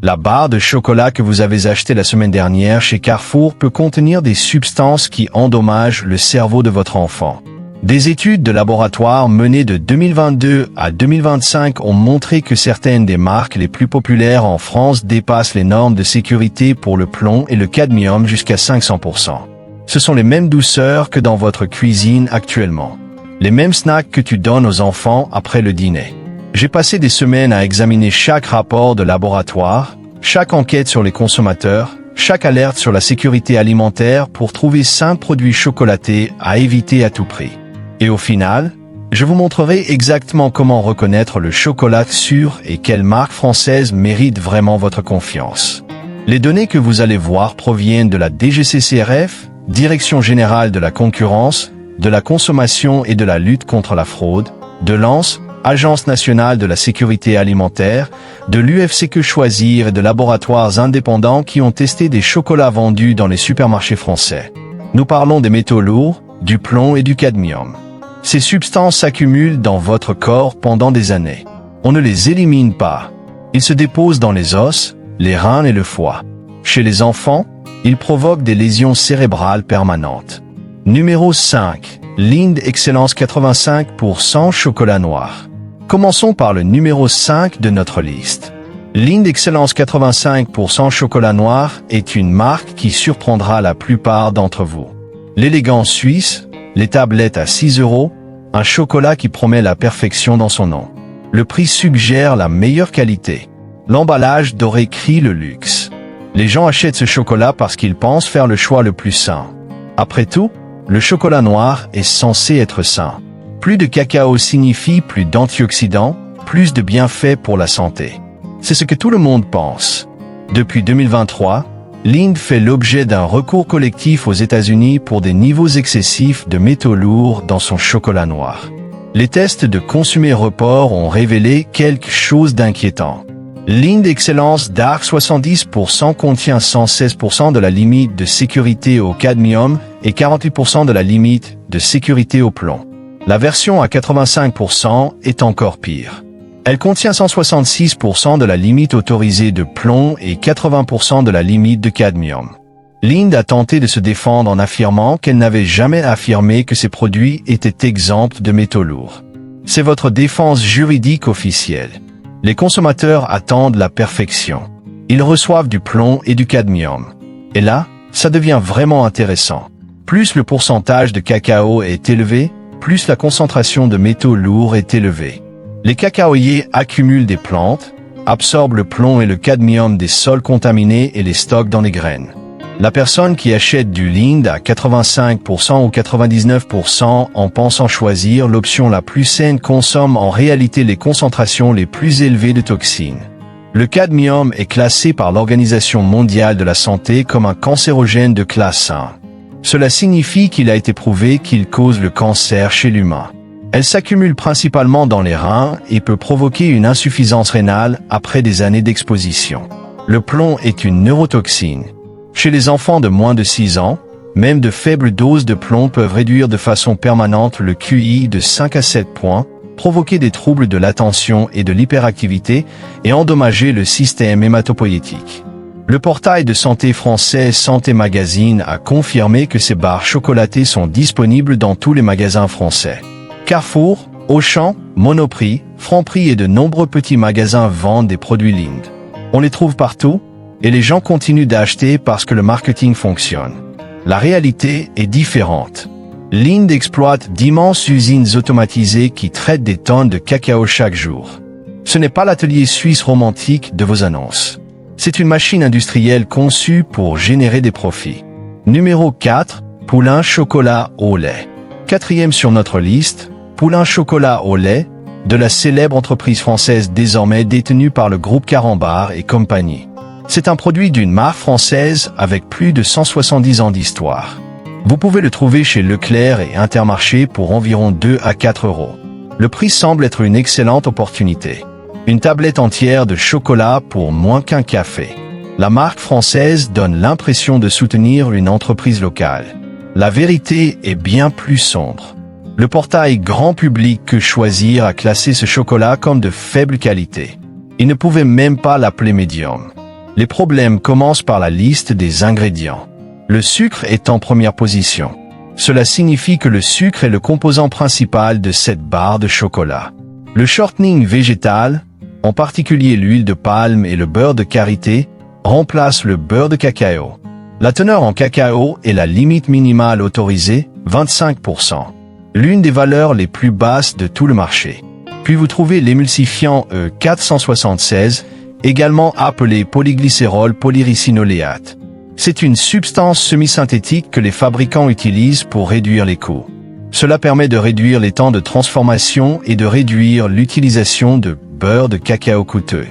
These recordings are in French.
La barre de chocolat que vous avez achetée la semaine dernière chez Carrefour peut contenir des substances qui endommagent le cerveau de votre enfant. Des études de laboratoire menées de 2022 à 2025 ont montré que certaines des marques les plus populaires en France dépassent les normes de sécurité pour le plomb et le cadmium jusqu'à 500%. Ce sont les mêmes douceurs que dans votre cuisine actuellement. Les mêmes snacks que tu donnes aux enfants après le dîner. J'ai passé des semaines à examiner chaque rapport de laboratoire, chaque enquête sur les consommateurs, chaque alerte sur la sécurité alimentaire pour trouver 5 produits chocolatés à éviter à tout prix. Et au final, je vous montrerai exactement comment reconnaître le chocolat sûr et quelle marque française mérite vraiment votre confiance. Les données que vous allez voir proviennent de la DGCCRF, Direction Générale de la Concurrence, de la Consommation et de la Lutte contre la Fraude, de l'ANSE, Agence nationale de la sécurité alimentaire, de l'UFC Que Choisir et de laboratoires indépendants qui ont testé des chocolats vendus dans les supermarchés français. Nous parlons des métaux lourds, du plomb et du cadmium. Ces substances s'accumulent dans votre corps pendant des années. On ne les élimine pas. Ils se déposent dans les os, les reins et le foie. Chez les enfants, ils provoquent des lésions cérébrales permanentes. Numéro 5. Lindt Excellence 85% chocolat noir. Commençons par le numéro 5 de notre liste. Lindt Excellence 85% chocolat noir est une marque qui surprendra la plupart d'entre vous. L'élégance suisse, les tablettes à 6 €, un chocolat qui promet la perfection dans son nom. Le prix suggère la meilleure qualité. L'emballage doré crie le luxe. Les gens achètent ce chocolat parce qu'ils pensent faire le choix le plus sain. Après tout, le chocolat noir est censé être sain. Plus de cacao signifie plus d'antioxydants, plus de bienfaits pour la santé. C'est ce que tout le monde pense. Depuis 2023, Lindt fait l'objet d'un recours collectif aux États-Unis pour des niveaux excessifs de métaux lourds dans son chocolat noir. Les tests de Consumer Report ont révélé quelque chose d'inquiétant. Lindt Excellence Dark 70% contient 116% de la limite de sécurité au cadmium et 48% de la limite de sécurité au plomb. La version à 85% est encore pire. Elle contient 166% de la limite autorisée de plomb et 80% de la limite de cadmium. Lindt a tenté de se défendre en affirmant qu'elle n'avait jamais affirmé que ces produits étaient exempts de métaux lourds. C'est votre défense juridique officielle. Les consommateurs attendent la perfection. Ils reçoivent du plomb et du cadmium. Et là, ça devient vraiment intéressant. Plus le pourcentage de cacao est élevé, plus la concentration de métaux lourds est élevée. Les cacaoyers accumulent des plantes, absorbent le plomb et le cadmium des sols contaminés et les stockent dans les graines. La personne qui achète du Lindt à 85% ou 99% en pensant choisir l'option la plus saine consomme en réalité les concentrations les plus élevées de toxines. Le cadmium est classé par l'Organisation mondiale de la santé comme un cancérogène de classe 1. Cela signifie qu'il a été prouvé qu'il cause le cancer chez l'humain. Elle s'accumule principalement dans les reins et peut provoquer une insuffisance rénale après des années d'exposition. Le plomb est une neurotoxine. Chez les enfants de moins de 6 ans, même de faibles doses de plomb peuvent réduire de façon permanente le QI de 5 à 7 points, provoquer des troubles de l'attention et de l'hyperactivité et endommager le système hématopoïétique. Le portail de santé français Santé Magazine a confirmé que ces barres chocolatées sont disponibles dans tous les magasins français. Carrefour, Auchan, Monoprix, Franprix et de nombreux petits magasins vendent des produits Lindt. On les trouve partout, et les gens continuent d'acheter parce que le marketing fonctionne. La réalité est différente. Lindt exploite d'immenses usines automatisées qui traitent des tonnes de cacao chaque jour. Ce n'est pas l'atelier suisse romantique de vos annonces. C'est une machine industrielle conçue pour générer des profits. Numéro 4, Poulain chocolat au lait. 4e sur notre liste, Poulain chocolat au lait, de la célèbre entreprise française désormais détenue par le groupe Carambar et compagnie. C'est un produit d'une marque française avec plus de 170 ans d'histoire. Vous pouvez le trouver chez Leclerc et Intermarché pour environ 2 à 4 €. Le prix semble être une excellente opportunité. Une tablette entière de chocolat pour moins qu'un café. La marque française donne l'impression de soutenir une entreprise locale. La vérité est bien plus sombre. Le portail grand public Que Choisir a classé ce chocolat comme de faible qualité. Il ne pouvait même pas l'appeler médium. Les problèmes commencent par la liste des ingrédients. Le sucre est en première position. Cela signifie que le sucre est le composant principal de cette barre de chocolat. Le shortening végétal, en particulier l'huile de palme et le beurre de karité, remplace le beurre de cacao. La teneur en cacao est la limite minimale autorisée, 25%. L'une des valeurs les plus basses de tout le marché. Puis vous trouvez l'émulsifiant E476, également appelé polyglycérol polyricinoléate. C'est une substance semi-synthétique que les fabricants utilisent pour réduire les coûts. Cela permet de réduire les temps de transformation et de réduire l'utilisation de beurre de cacao coûteux.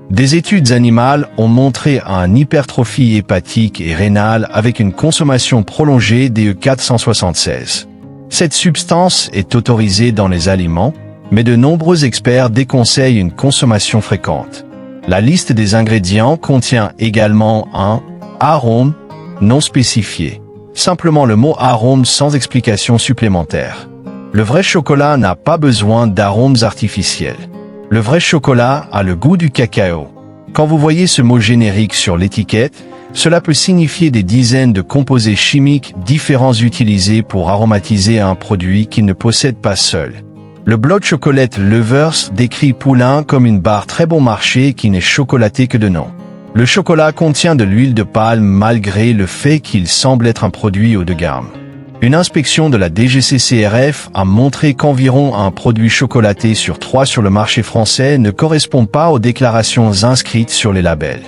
Des études animales ont montré une hypertrophie hépatique et rénale avec une consommation prolongée des E476. Cette substance est autorisée dans les aliments, mais de nombreux experts déconseillent une consommation fréquente. La liste des ingrédients contient également un arôme non spécifié. Simplement le mot arôme sans explication supplémentaire. Le vrai chocolat n'a pas besoin d'arômes artificiels. Le vrai chocolat a le goût du cacao. Quand vous voyez ce mot générique sur l'étiquette, cela peut signifier des dizaines de composés chimiques différents utilisés pour aromatiser un produit qu'il ne possède pas seul. Le blog Chocolate Lovers décrit Poulain comme une barre très bon marché qui n'est chocolatée que de nom. Le chocolat contient de l'huile de palme malgré le fait qu'il semble être un produit haut de gamme. Une inspection de la DGCCRF a montré qu'environ un produit chocolaté sur 3 sur le marché français ne correspond pas aux déclarations inscrites sur les labels.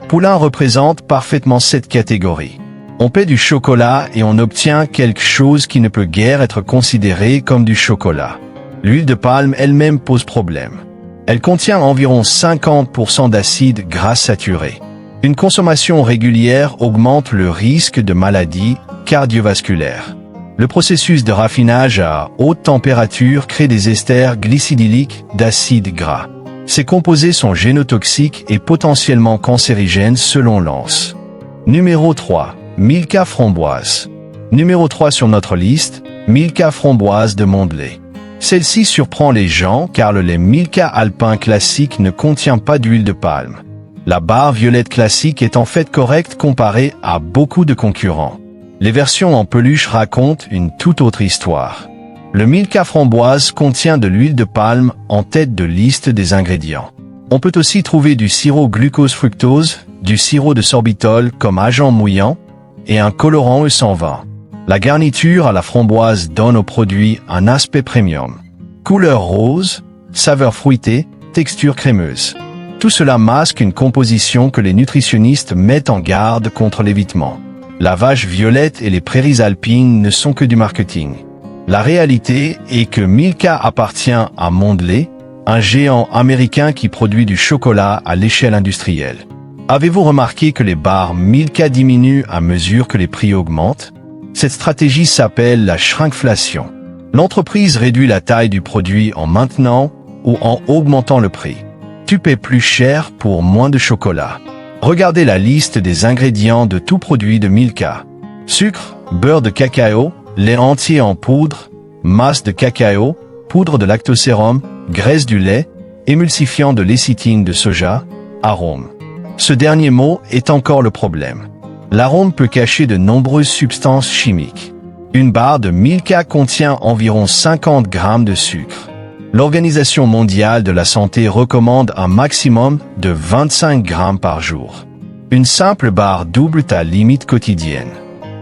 Poulain représente parfaitement cette catégorie. On paie du chocolat et on obtient quelque chose qui ne peut guère être considéré comme du chocolat. L'huile de palme elle-même pose problème. Elle contient environ 50% d'acides gras saturés. Une consommation régulière augmente le risque de maladies cardiovasculaires. Le processus de raffinage à haute température crée des esters glycidyliques d'acides gras. Ces composés sont génotoxiques et potentiellement cancérigènes selon l'ANS. Numéro 3. Milka framboise. Numéro 3 sur notre liste, Milka framboise de Mondelez. Celle-ci surprend les gens car le lait Milka alpin classique ne contient pas d'huile de palme. La barre violette classique est en fait correcte comparée à beaucoup de concurrents. Les versions en peluche racontent une toute autre histoire. Le Milka framboise contient de l'huile de palme en tête de liste des ingrédients. On peut aussi trouver du sirop glucose-fructose, du sirop de sorbitol comme agent mouillant et un colorant E120. La garniture à la framboise donne au produit un aspect premium. Couleur rose, saveur fruitée, texture crémeuse. Tout cela masque une composition que les nutritionnistes mettent en garde contre l'évitement. La vache violette et les prairies alpines ne sont que du marketing. La réalité est que Milka appartient à Mondelez, un géant américain qui produit du chocolat à l'échelle industrielle. Avez-vous remarqué que les barres Milka diminuent à mesure que les prix augmentent? Cette stratégie s'appelle la shrinkflation. L'entreprise réduit la taille du produit en maintenant ou en augmentant le prix. Tu paies plus cher pour moins de chocolat. Regardez la liste des ingrédients de tout produit de Milka. Sucre, beurre de cacao, lait entier en poudre, masse de cacao, poudre de lactosérum, graisse du lait, émulsifiant de lécithine de soja, arôme. Ce dernier mot est encore le problème. L'arôme peut cacher de nombreuses substances chimiques. Une barre de Milka contient environ 50 grammes de sucre. L'Organisation mondiale de la santé recommande un maximum de 25 grammes par jour. Une simple barre double ta limite quotidienne.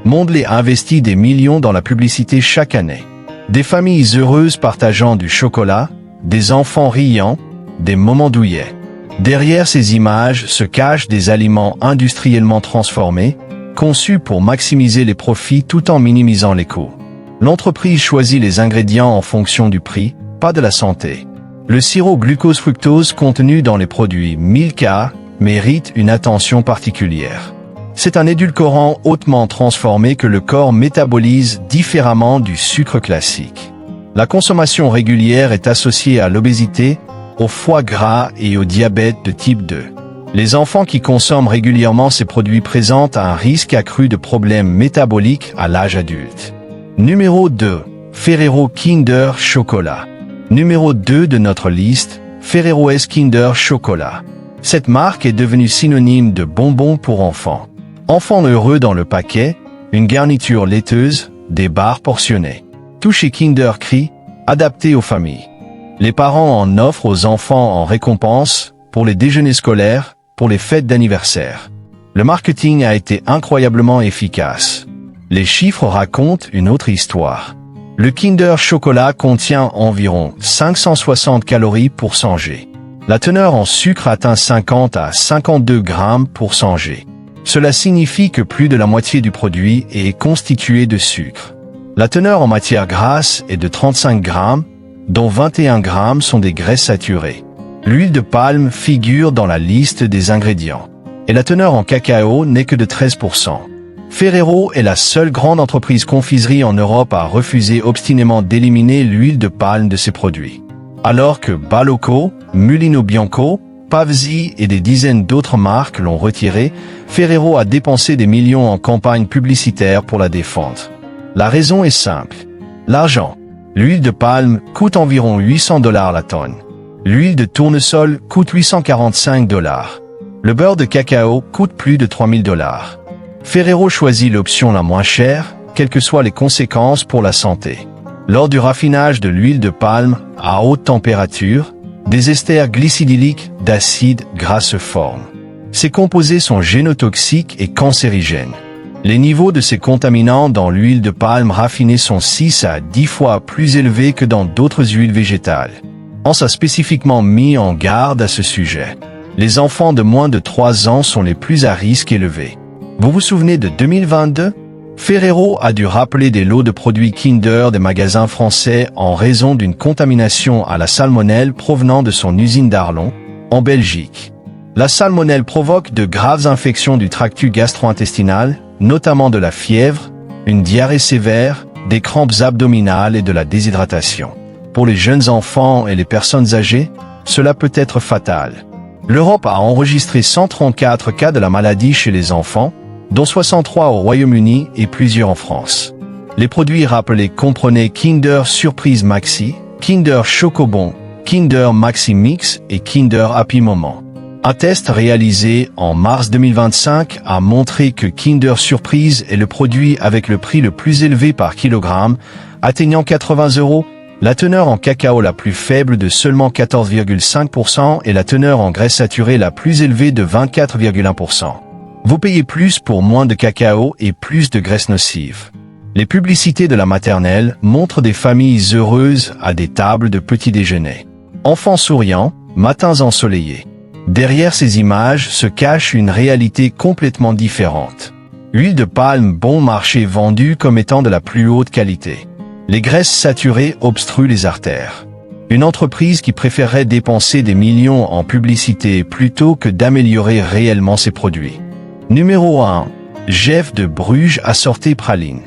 Mondelez investit des millions dans la publicité chaque année. Des familles heureuses partageant du chocolat, des enfants riants, des moments douillets. Derrière ces images se cachent des aliments industriellement transformés, conçus pour maximiser les profits tout en minimisant les coûts. L'entreprise choisit les ingrédients en fonction du prix, pas de la santé. Le sirop glucose-fructose contenu dans les produits Milka mérite une attention particulière. C'est un édulcorant hautement transformé que le corps métabolise différemment du sucre classique. La consommation régulière est associée à l'obésité, au foie gras et au diabète de type 2. Les enfants qui consomment régulièrement ces produits présentent un risque accru de problèmes métaboliques à l'âge adulte. Numéro 2. Ferrero Kinder Chocolat. Numéro 2 de notre liste, Ferrero Kinder Chocolat. Cette marque est devenue synonyme de bonbons pour enfants. Enfants heureux dans le paquet, une garniture laiteuse, des barres portionnées. Tout chez Kinder Cri, adapté aux familles. Les parents en offrent aux enfants en récompense, pour les déjeuners scolaires, pour les fêtes d'anniversaire. Le marketing a été incroyablement efficace. Les chiffres racontent une autre histoire. Le Kinder Chocolat contient environ 560 calories pour 100 g. La teneur en sucre atteint 50 à 52 grammes pour 100 g. Cela signifie que plus de la moitié du produit est constitué de sucre. La teneur en matière grasse est de 35 grammes, dont 21 grammes sont des graisses saturées. L'huile de palme figure dans la liste des ingrédients. Et la teneur en cacao n'est que de 13%. Ferrero est la seule grande entreprise confiserie en Europe à refuser obstinément d'éliminer l'huile de palme de ses produits. Alors que Balocco, Mulino Bianco, Pavzi et des dizaines d'autres marques l'ont retiré, Ferrero a dépensé des millions en campagne publicitaire pour la défendre. La raison est simple. L'argent. L'huile de palme coûte environ 800 $ la tonne. L'huile de tournesol coûte 845 $. Le beurre de cacao coûte plus de 3000 $. Ferrero choisit l'option la moins chère, quelles que soient les conséquences pour la santé. Lors du raffinage de l'huile de palme à haute température, des esters glycidyliques d'acides gras se forment. Ces composés sont génotoxiques et cancérigènes. Les niveaux de ces contaminants dans l'huile de palme raffinée sont 6 à 10 fois plus élevés que dans d'autres huiles végétales. On s'est spécifiquement mis en garde à ce sujet. Les enfants de moins de 3 ans sont les plus à risque élevé. Vous vous souvenez de 2022? Ferrero a dû rappeler des lots de produits Kinder des magasins français en raison d'une contamination à la salmonelle provenant de son usine d'Arlon, en Belgique. La salmonelle provoque de graves infections du tractus gastro-intestinal, notamment de la fièvre, une diarrhée sévère, des crampes abdominales et de la déshydratation. Pour les jeunes enfants et les personnes âgées, cela peut être fatal. L'Europe a enregistré 134 cas de la maladie chez les enfants, dont 63 au Royaume-Uni et plusieurs en France. Les produits rappelés comprenaient Kinder Surprise Maxi, Kinder Chocobon, Kinder Maxi Mix et Kinder Happy Moment. Un test réalisé en mars 2025 a montré que Kinder Surprise est le produit avec le prix le plus élevé par kilogramme, atteignant 80 €, la teneur en cacao la plus faible de seulement 14,5% et la teneur en graisse saturée la plus élevée de 24,1%. Vous payez plus pour moins de cacao et plus de graisse nocive. Les publicités de la maternelle montrent des familles heureuses à des tables de petit déjeuner. Enfants souriants, matins ensoleillés. Derrière ces images se cache une réalité complètement différente. Huile de palme bon marché vendue comme étant de la plus haute qualité. Les graisses saturées obstruent les artères. Une entreprise qui préférerait dépenser des millions en publicité plutôt que d'améliorer réellement ses produits. Numéro 1. Jef de Bruges assorti praline.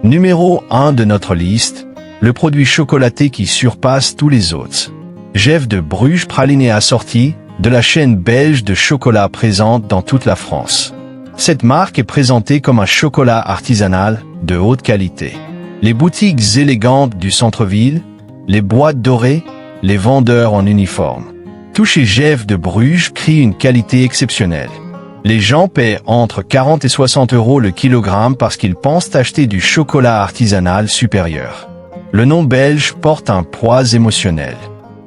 Numéro 1 de notre liste, le produit chocolaté qui surpasse tous les autres. Jef de Bruges praliné assorti, de la chaîne belge de chocolat présente dans toute la France. Cette marque est présentée comme un chocolat artisanal de haute qualité. Les boutiques élégantes du centre-ville, les boîtes dorées, les vendeurs en uniforme. Tout chez Jef de Bruges crie une qualité exceptionnelle. Les gens paient entre 40 et 60 € le kilogramme parce qu'ils pensent acheter du chocolat artisanal supérieur. Le nom belge porte un poids émotionnel.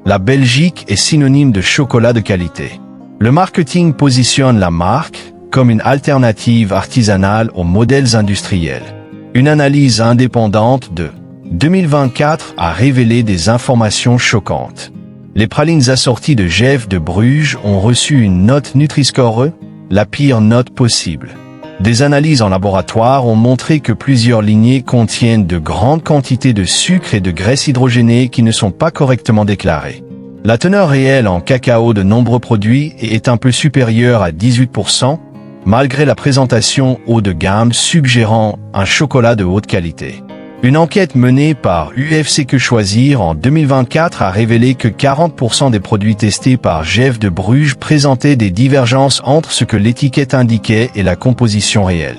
La Belgique est synonyme de chocolat de qualité. Le marketing positionne la marque comme une alternative artisanale aux modèles industriels. Une analyse indépendante de 2024 a révélé des informations choquantes. Les pralines assorties de Jef de Bruges ont reçu une note Nutri-Score E, la pire note possible. Des analyses en laboratoire ont montré que plusieurs lignées contiennent de grandes quantités de sucre et de graisse hydrogénée qui ne sont pas correctement déclarées. La teneur réelle en cacao de nombreux produits est un peu supérieure à 18%, malgré la présentation haut de gamme suggérant un chocolat de haute qualité. Une enquête menée par UFC Que Choisir en 2024 a révélé que 40% des produits testés par Jef de Bruges présentaient des divergences entre ce que l'étiquette indiquait et la composition réelle.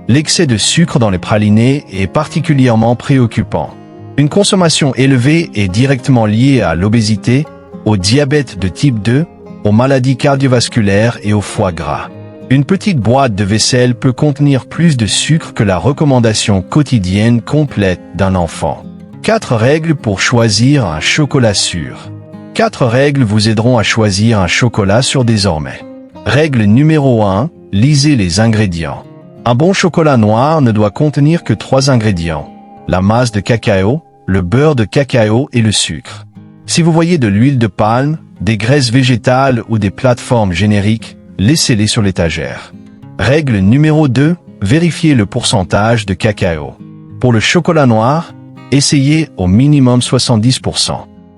L'excès de sucre dans les pralinés est particulièrement préoccupant. Une consommation élevée est directement liée à l'obésité, au diabète de type 2, aux maladies cardiovasculaires et au foie gras. Une petite boîte de vaisselle peut contenir plus de sucre que la recommandation quotidienne complète d'un enfant. 4 règles pour choisir un chocolat sûr. 4 règles vous aideront à choisir un chocolat sûr désormais. Règle numéro 1, lisez les ingrédients. Un bon chocolat noir ne doit contenir que 3 ingrédients: la masse de cacao, le beurre de cacao et le sucre. Si vous voyez de l'huile de palme, des graisses végétales ou des plateformes génériques, laissez-les sur l'étagère. Règle numéro 2, vérifiez le pourcentage de cacao. Pour le chocolat noir, essayez au minimum 70%.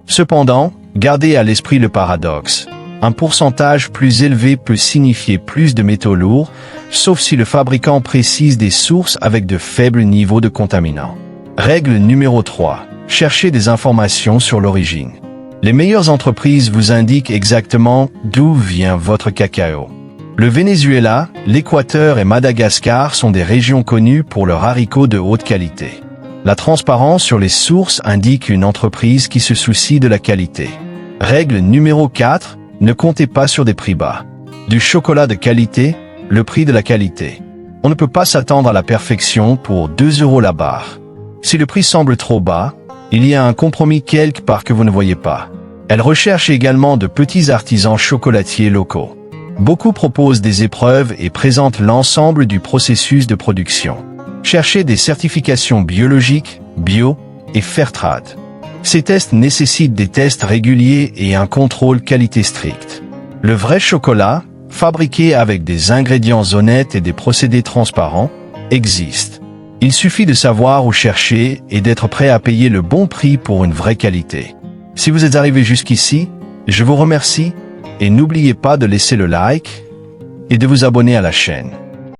Cependant, gardez à l'esprit le paradoxe. Un pourcentage plus élevé peut signifier plus de métaux lourds, sauf si le fabricant précise des sources avec de faibles niveaux de contaminants. Règle numéro 3, cherchez des informations sur l'origine. Les meilleures entreprises vous indiquent exactement d'où vient votre cacao. Le Venezuela, l'Équateur et Madagascar sont des régions connues pour leurs haricots de haute qualité. La transparence sur les sources indique une entreprise qui se soucie de la qualité. Règle numéro 4, ne comptez pas sur des prix bas. Du chocolat de qualité, le prix de la qualité. On ne peut pas s'attendre à la perfection pour 2 € la barre. Si le prix semble trop bas, il y a un compromis quelque part que vous ne voyez pas. Elle recherche également de petits artisans chocolatiers locaux. Beaucoup proposent des épreuves et présentent l'ensemble du processus de production. Cherchez des certifications biologiques, bio et Fairtrade. Ces tests nécessitent des tests réguliers et un contrôle qualité strict. Le vrai chocolat, fabriqué avec des ingrédients honnêtes et des procédés transparents, existe. Il suffit de savoir où chercher et d'être prêt à payer le bon prix pour une vraie qualité. Si vous êtes arrivé jusqu'ici, je vous remercie et n'oubliez pas de laisser le like et de vous abonner à la chaîne.